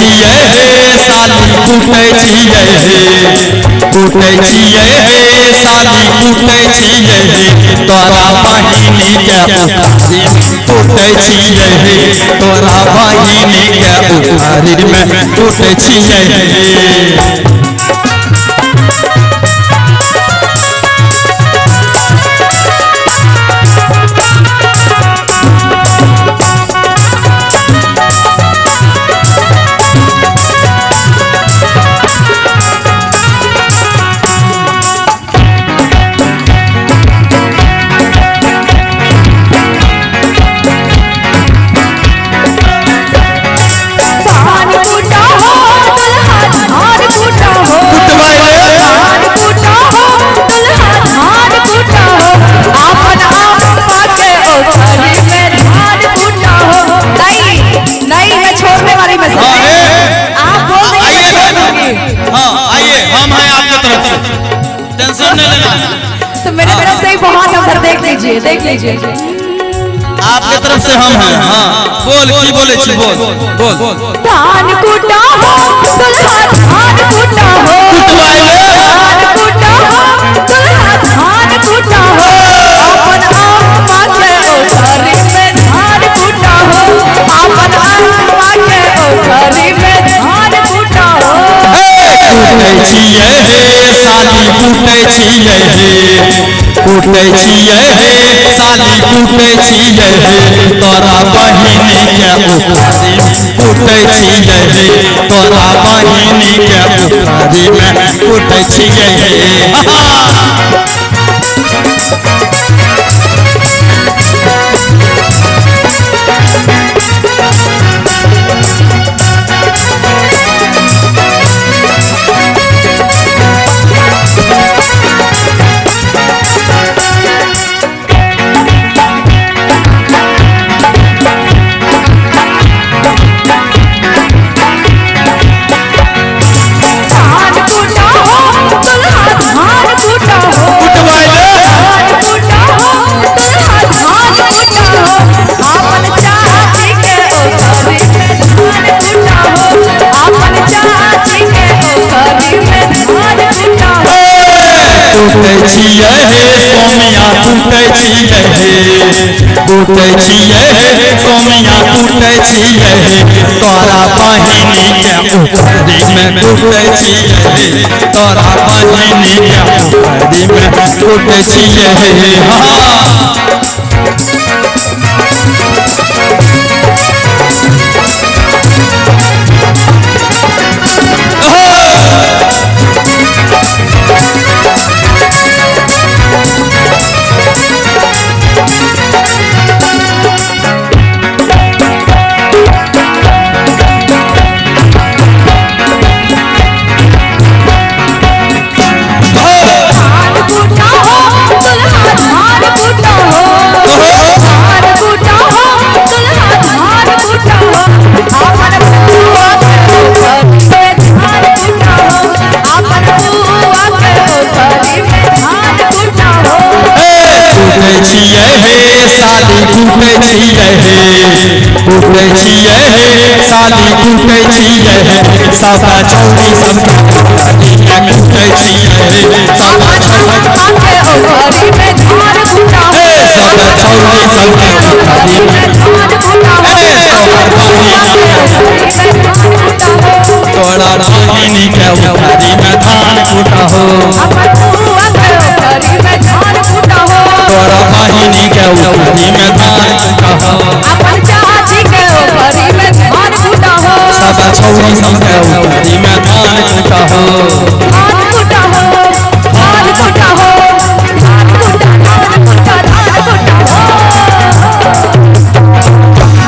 छियै हे साली कूटै छियै हे कूटै छियै हे साली कूटै छियै हे तोरा बहिनी के उधारी कूटै छियै हे तोरा बहिनी के उधारी में कूटै छियै हे तो मेरे तरफ से ही बहुत अंदर देख लीजिए आपके तरफ से हम हैं। हाँ बोल की बोले छी बोल धान कूटा हो दुल्हा धान कूटा हो धान कूटा हो दुल्हा धान कूटा हो अपन अम्मा के ओखरी में धान कूटा हो अपन अम्मा के ओखरी में धान कूटा हो कूटै छियै हे साली कूटै छियै हे कूटै छियै हे साली कूटै छियै हे तोरा बहिनी के उधारी कूटै छियै हे तोरा बहिनी के उधारी में कूटै छियै हे कूटै छियै हे सोमिया कूटै छियै हे कूटै छियै हे सोमिया कूटै छियै हे तोरा बहिनी के उधारी में कूटै छियै हे तोरा बहिनी के उधारी में कूटै छियै हे छियै हे साली कूटै छियै हे कूटै छियै हे साली कूटै छियै हे सादा चौड़ी सबके उधारी में कूटै छियै हे सादा चौड़ी सबके उधारी में धान कूटा हे सादा चौड़ी सबके उधारी में धान कूटा हे तोरा बहिनी के उधारी में धान कूटा हो तोरा बहिनी के उधारी में धान कूटा हो अपन चाची के ओखरी में धान कूटा हो सब छौरी सब के उधारी में धान कूटा हो।